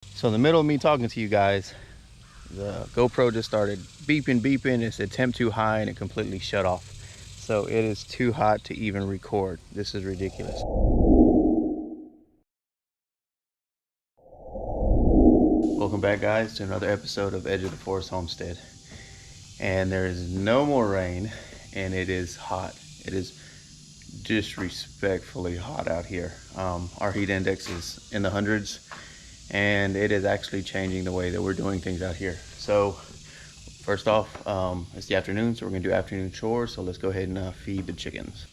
So in the middle of me talking to you guys, the GoPro just started beeping. It said temp too high and it completely shut off. So it is too hot to even record. This is ridiculous. Welcome back, guys, to another episode of Edge of the Forest Homestead. And there is no more rain and it is hot. It is disrespectfully hot out here. Our heat index is in the hundreds, and it is actually changing the way that we're doing things out here. So first off, it's the afternoon, so we're gonna do afternoon chores. So let's go ahead and feed the chickens.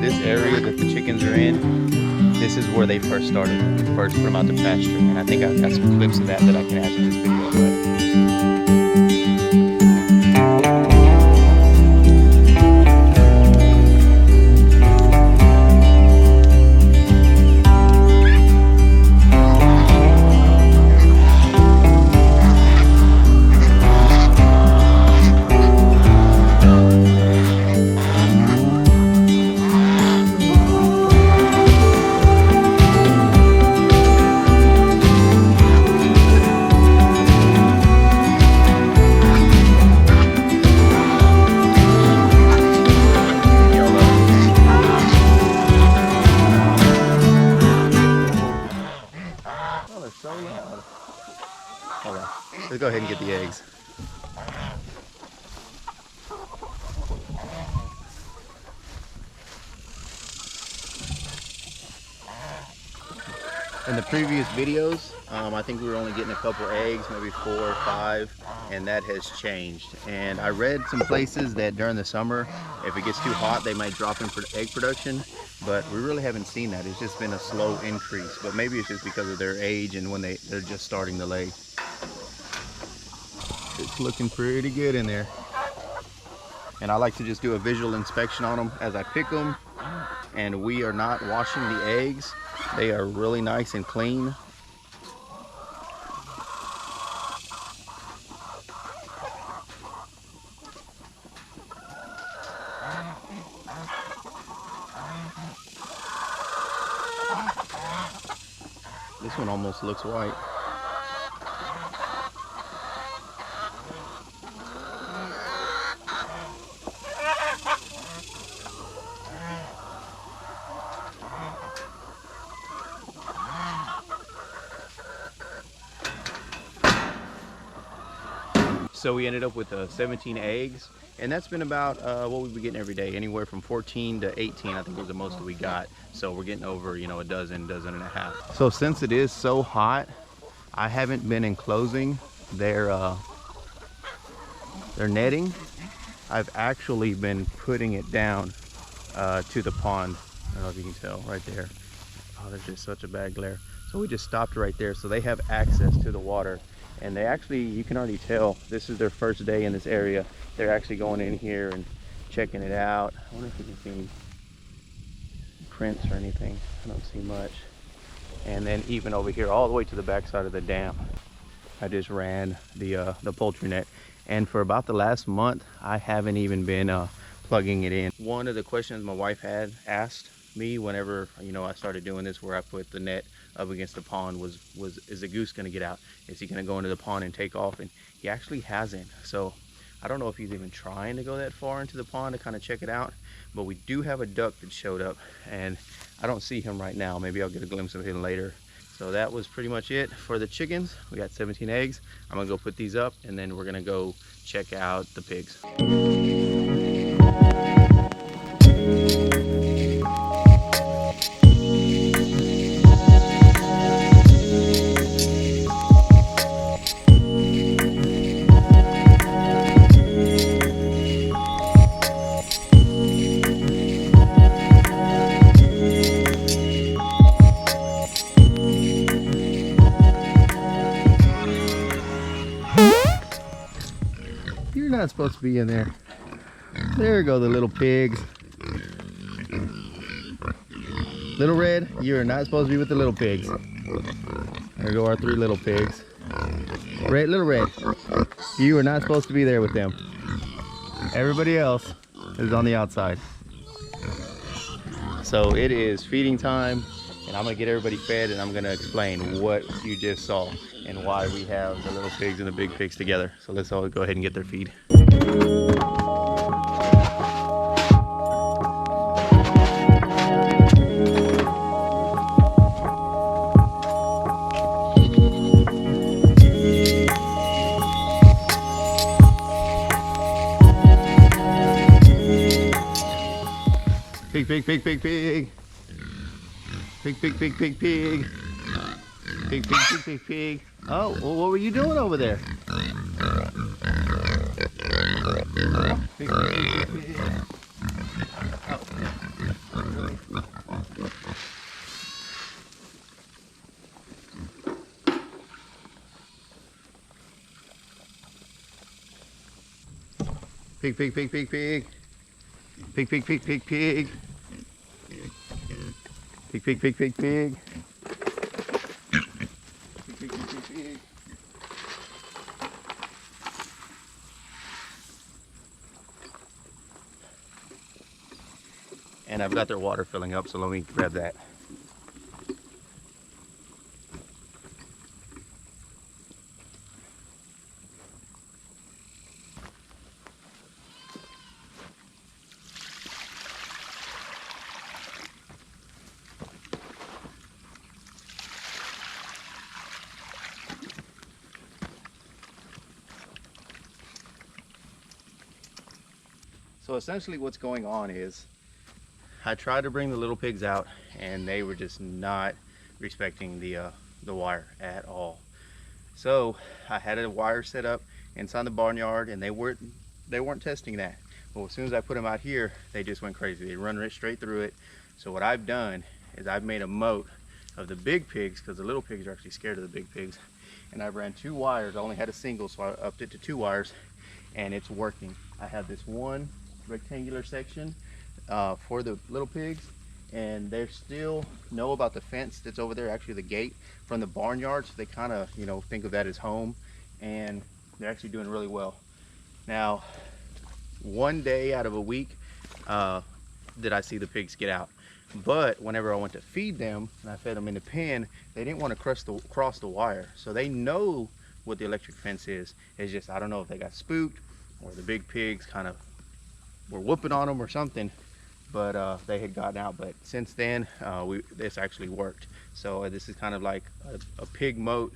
This area that the chickens are in, this is where they first started. First put them out to pasture, and I think I've got some clips of that I can add to this video. So loud. Hold on. Let's go ahead and get the eggs. In the previous videos, I think we were only getting a couple eggs, maybe 4 or 5, and that has changed. And I read some places that during the summer, if it gets too hot, they might drop in for egg production, but we really haven't seen that. It's just been a slow increase, but maybe it's just because of their age and when they're just starting to lay. It's looking pretty good in there. And I like to just do a visual inspection on them as I pick them. And we are not washing the eggs. They are really nice and clean. This one almost looks white. So we ended up with 17 eggs, and that's been about what we've been getting every day, anywhere from 14 to 18, I think was the most that we got. So we're getting over, you know, a dozen and a half. So since it is so hot, I haven't been enclosing their netting. I've actually been putting it down to the pond. I don't know if you can tell right there. Oh, there's just such a bad glare. So we just stopped right there, so they have access to the water. And they actually, you can already tell, this is their first day in this area. They're actually going in here and checking it out. I wonder if you can see any prints or anything. I don't see much. And then even over here, all the way to the back side of the dam, I just ran the poultry net. And for about the last month, I haven't even been plugging it in. One of the questions my wife had asked me whenever, you know, I started doing this, where I put the net up against the pond, was is the goose going to get out? Is he going to go into the pond and take off? And he actually hasn't. So I don't know if he's even trying to go that far into the pond to kind of check it out. But we do have a duck that showed up, and I don't see him right now. Maybe I'll get a glimpse of him later. So that was pretty much it for the chickens. We got 17 eggs. I'm gonna go put these up, and then we're gonna go check out the pigs. You're not supposed to be in there. There go the little pigs. Little Red, you're not supposed to be with the little pigs. There go our 3 little pigs. Red, little red. You are not supposed to be there with them. Everybody else is on the outside. So it is feeding time, and I'm gonna get everybody fed, and I'm gonna explain what you just saw and why we have the little pigs and the big pigs together. So let's all go ahead and get their feed. Pig, pig, pig, pig, pig. Pig, pig, pig, pig, pig. Pig, pig, pig, pig, pig. Oh, well, what were you doing over there? Pig, pig, pig, pig, pig. Oh. Pig, pig, pig, pig, pig. Pig, pig, pig, pig, pig. Pig, pig, pig, pig, pig. Pig, pig, pig, pig, pig. And I've got their water filling up, so let me grab that. So essentially what's going on is I tried to bring the little pigs out, and they were just not respecting the wire at all. So I had a wire set up inside the barnyard, and they weren't testing that. Well, as soon as I put them out here, they just went crazy. They run right straight through it. So what I've done is I've made a moat of the big pigs, because the little pigs are actually scared of the big pigs. And I ran 2 wires. I only had a single, so I upped it to 2 wires, and it's working. I have this one rectangular section for the little pigs, and they still know about the fence that's over there, actually the gate from the barnyard, so they kind of, you know, think of that as home, and they're actually doing really well. Now, one day out of a week did I see the pigs get out, but whenever I went to feed them and I fed them in the pen, they didn't want to cross the wire. So they know what the electric fence is. It's just, I don't know if they got spooked or the big pigs kind of were whooping on them or something, but they had gotten out. But since then, this actually worked. So this is kind of like a pig moat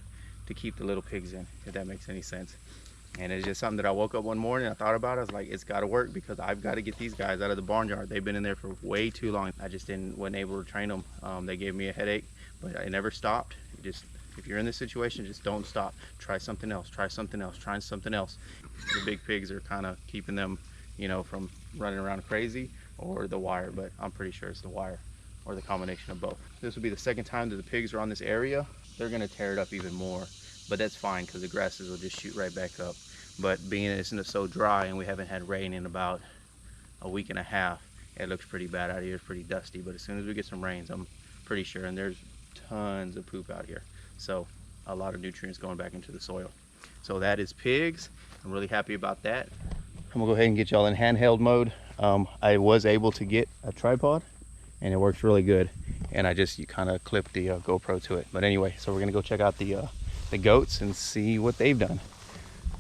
to keep the little pigs in, if that makes any sense. And it's just something that I woke up one morning, I thought about it, I was like, it's got to work, because I've got to get these guys out of the barnyard. They've been in there for way too long. I just wasn't able to train them. They gave me a headache, but I never stopped. If you're in this situation, just don't stop. Try something else, try something else, try something else. The big pigs are kind of keeping them, you know, from running around crazy, or the wire, but I'm pretty sure it's the wire or the combination of both. This will be the second time that the pigs are on this area. They're gonna tear it up even more, but that's fine because the grasses will just shoot right back up. But being it's so dry and we haven't had rain in about a week and a half, it looks pretty bad out here. It's pretty dusty, but as soon as we get some rains, I'm pretty sure, and there's tons of poop out here, so a lot of nutrients going back into the soil. So that is pigs. I'm really happy about that. I'm gonna go ahead and get y'all in handheld mode. I was able to get a tripod, and it works really good, and you kind of clip the GoPro to it. But anyway, so we're gonna go check out the goats and see what they've done.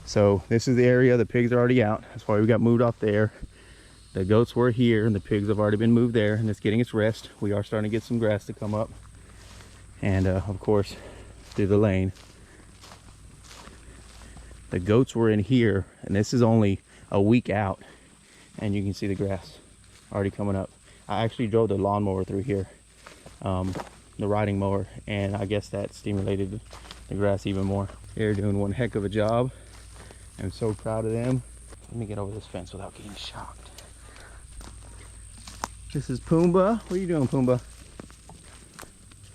So this is the area. The pigs are already out. That's why we got moved off there. The goats were here, and the pigs have already been moved there, and it's getting its rest. We are starting to get some grass to come up, and of course through the lane. The goats were in here, and this is only a week out, and you can see the grass already coming up. I actually drove the lawnmower through here, the riding mower, and I guess that stimulated the grass even more. They're doing one heck of a job. I'm so proud of them. Let me get over this fence without getting shocked. This is Pumbaa. What are you doing, Pumbaa?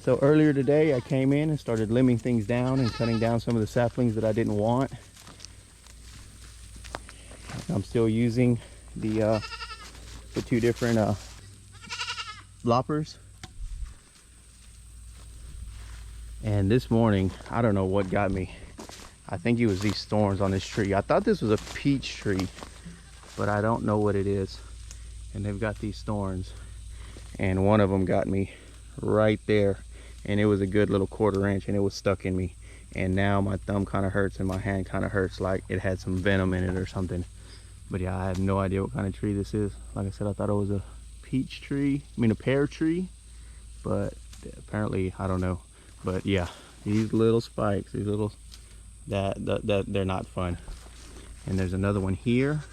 So earlier today I came in and started limbing things down and cutting down some of the saplings that I didn't want. I'm still using the 2 different loppers. And this morning, I don't know what got me. I think it was these thorns on this tree. I thought this was a peach tree, but I don't know what it is. And they've got these thorns, and one of them got me right there, and it was a good little 1/4 inch, and it was stuck in me. And now my thumb kind of hurts and my hand kind of hurts, like it had some venom in it or something. But yeah, I have no idea what kind of tree this is. Like I said, I thought it was a peach tree, I mean a pear tree, but apparently I don't know. But yeah, these little spikes, these little, that they're not fun. And there's another one here.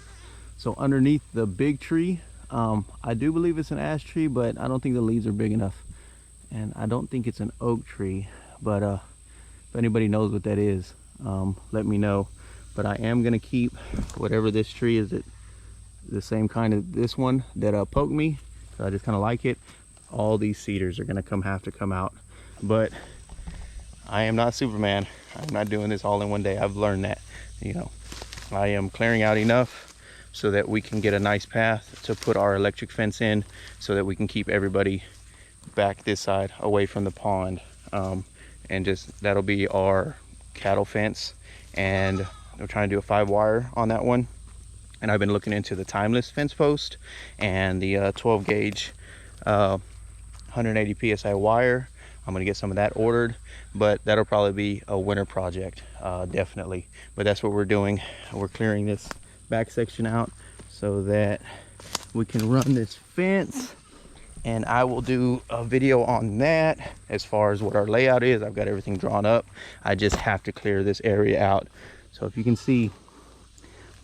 So underneath the big tree, I do believe it's an ash tree, but I don't think the leaves are big enough. And I don't think it's an oak tree, but if anybody knows what that is, let me know. But I am gonna keep whatever this tree is, the same kind of this one that poked me. So I just kind of like it. All these cedars are gonna have to come out. But I am not Superman. I'm not doing this all in one day. I've learned that, you know. I am clearing out enough so that we can get a nice path to put our electric fence in, so that we can keep everybody back this side away from the pond. And just that'll be our cattle fence. And we're trying to do a 5-wire on that one. And I've been looking into the timeless fence post and the 12 gauge 180 psi wire. I'm gonna get some of that ordered, but that'll probably be a winter project, definitely. But that's what we're doing. We're clearing this back section out so that we can run this fence. And I will do a video on that as far as what our layout is. I've got everything drawn up. I just have to clear this area out. So if you can see,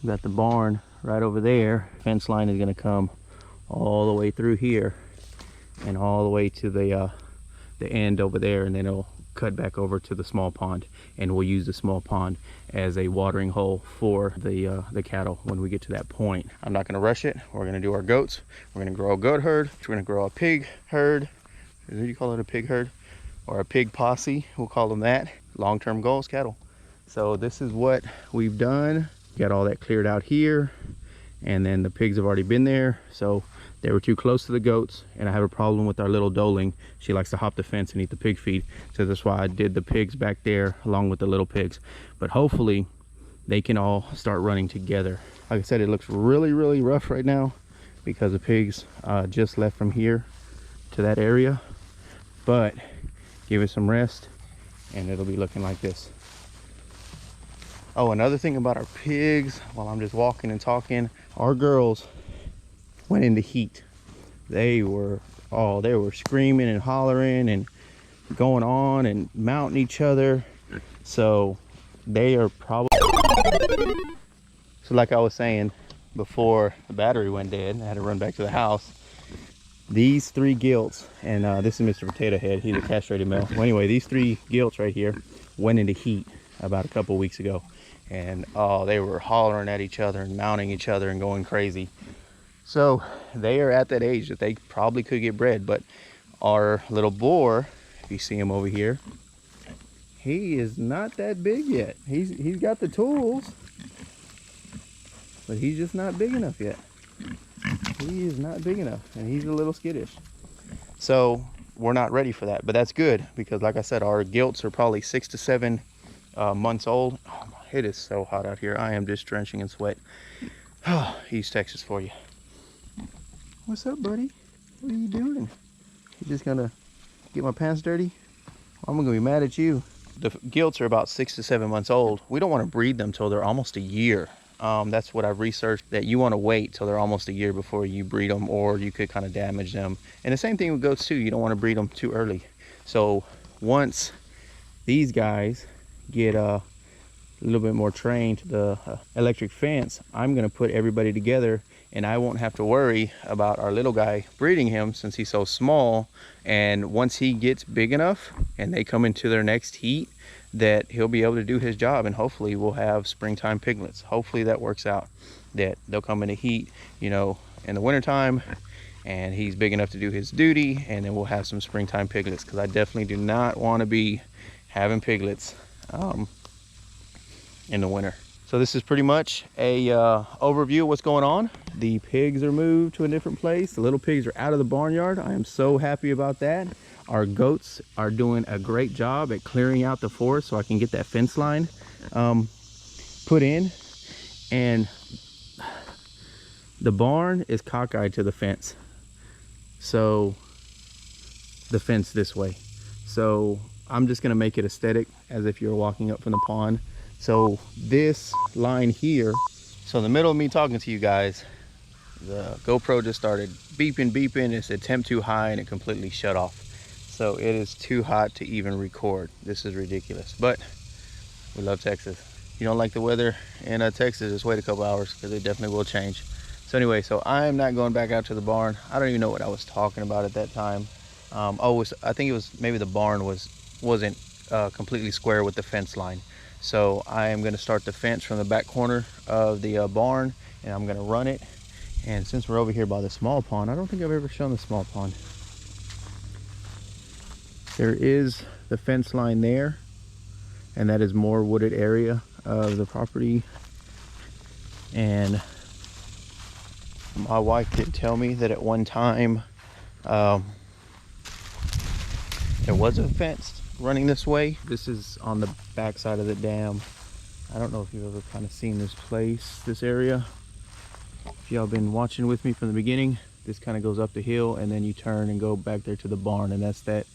we've got the barn right over there. Fence line is gonna come all the way through here and all the way to the end over there, and then it'll cut back over to the small pond, and we'll use the small pond as a watering hole for the cattle when we get to that point. I'm not going to rush it. We're going to do our goats. We're going to grow a goat herd. We're going to grow a pig herd. What do you call it, a pig herd? Or a pig posse, we'll call them that. Long-term goals, cattle. So this is what we've done. Got all that cleared out here, and then the pigs have already been there, so they were too close to the goats, and I have a problem with our little doeling. She likes to hop the fence and eat the pig feed, so that's why I did the pigs back there along with the little pigs. But hopefully they can all start running together. Like I said, it looks really, really rough right now because the pigs just left from here to that area, but give it some rest and it'll be looking like this. Oh, another thing about our pigs, while I'm just walking and talking, our girls went into heat. They were screaming and hollering and going on and mounting each other. So they are probably, so like I was saying before the battery went dead, I had to run back to the house. These 3 gilts, and this is Mr. Potato Head, he's a castrated male. Well, anyway, these 3 gilts right here went into heat about a couple weeks ago, and oh, they were hollering at each other and mounting each other and going crazy. So they are at that age that they probably could get bred. But our little boar, if you see him over here, he is not that big yet. He's got the tools, but he's just not big enough yet. He is not big enough, and he's a little skittish. So we're not ready for that, but that's good, because like I said, our gilts are probably 6 to 7 months old. Oh, it is so hot out here. I am just drenching in sweat. Oh, East Texas for you. What's up, buddy? What are you doing? You just gonna get my pants dirty? I'm gonna be mad at you. The gilts are about 6 to 7 months old. We don't want to breed them till they're almost a year. That's what I've researched, that you want to wait till they're almost a year before you breed them, or you could kind of damage them. And the same thing with goats too. You don't want to breed them too early. So once these guys get a little bit more trained to the electric fence, I'm gonna put everybody together, and I won't have to worry about our little guy breeding him since he's so small. And once he gets big enough and they come into their next heat, that he'll be able to do his job, and hopefully we'll have springtime piglets. Hopefully that works out, that they'll come into heat, you know, in the wintertime, and he's big enough to do his duty, and then we'll have some springtime piglets, because I definitely do not want to be having piglets in the winter. So this is pretty much a overview of what's going on. The pigs are moved to a different place. The little pigs are out of the barnyard. I am so happy about that. Our goats are doing a great job at clearing out the forest so I can get that fence line put in, and the barn is cockeyed to the fence. So the fence this way. So I'm just gonna make it aesthetic as if you're walking up from the pond. So this line here, so in the middle of me talking to you guys, the GoPro just started beeping. It said temp too high and it completely shut off. So it is too hot to even record. This is ridiculous, but we love Texas. If you don't like the weather in Texas, just wait a couple hours because it definitely will change. So anyway, so I'm not going back out to the barn. I don't even know what I was talking about at that time. I think it was maybe the barn wasn't completely square with the fence line. So I am going to start the fence from the back corner of the barn, and I'm going to run it. And since we're over here by the small pond, I don't think I've ever shown the small pond. There is the fence line there, and that is more wooded area of the property. And my wife did tell me that at one time there was a fence running this way. This is on the back side of the dam. I don't know if you've ever kind of seen this place, this area. If y'all been watching with me from the beginning, this kind of goes up the hill and then you turn and go back there to the barn, and that's that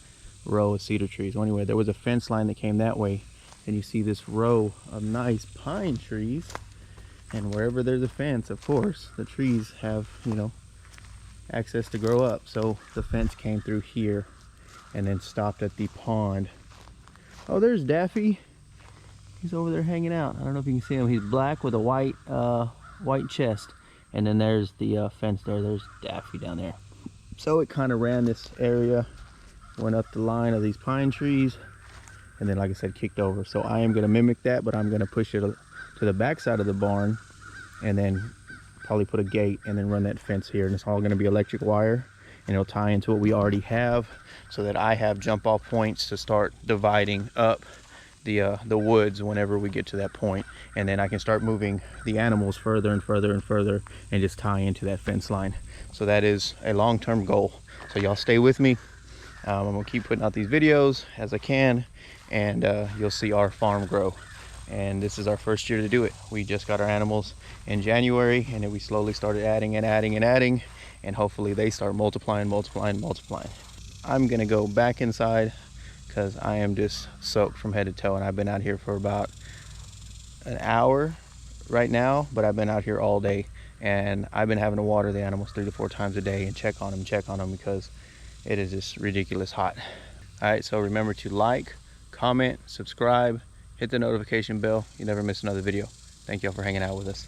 row of cedar trees. Well, anyway, there was a fence line that came that way, and you see this row of nice pine trees. And wherever there's a fence, of course, the trees have, you know, access to grow up. So the fence came through here and then stopped at the pond. Oh, there's Daffy. He's over there hanging out. I don't know if you can see him. He's black with a white chest. And then there's the fence there. There's Daffy down there. So it kind of ran this area, went up the line of these pine trees, and then, like I said, kicked over. So I am going to mimic that, but I'm going to push it to the back side of the barn, and then probably put a gate and then run that fence here. And it's all going to be electric wire, and it'll tie into what we already have, so that I have jump off points to start dividing up the woods whenever we get to that point. And then I can start moving the animals further and further and further and just tie into that fence line. So that is a long-term goal. So y'all stay with me. I'm gonna keep putting out these videos as I can, and you'll see our farm grow. And this is our first year to do it. We just got our animals in January, and then we slowly started adding and adding and adding, and hopefully they start multiplying. I'm gonna go back inside because I am just soaked from head to toe, and I've been out here for about an hour right now, but I've been out here all day, and I've been having to water the animals 3 to 4 times a day and check on them because it is just ridiculous hot. All right, so remember to like, comment, subscribe, hit the notification bell. You never miss another video. Thank y'all for hanging out with us.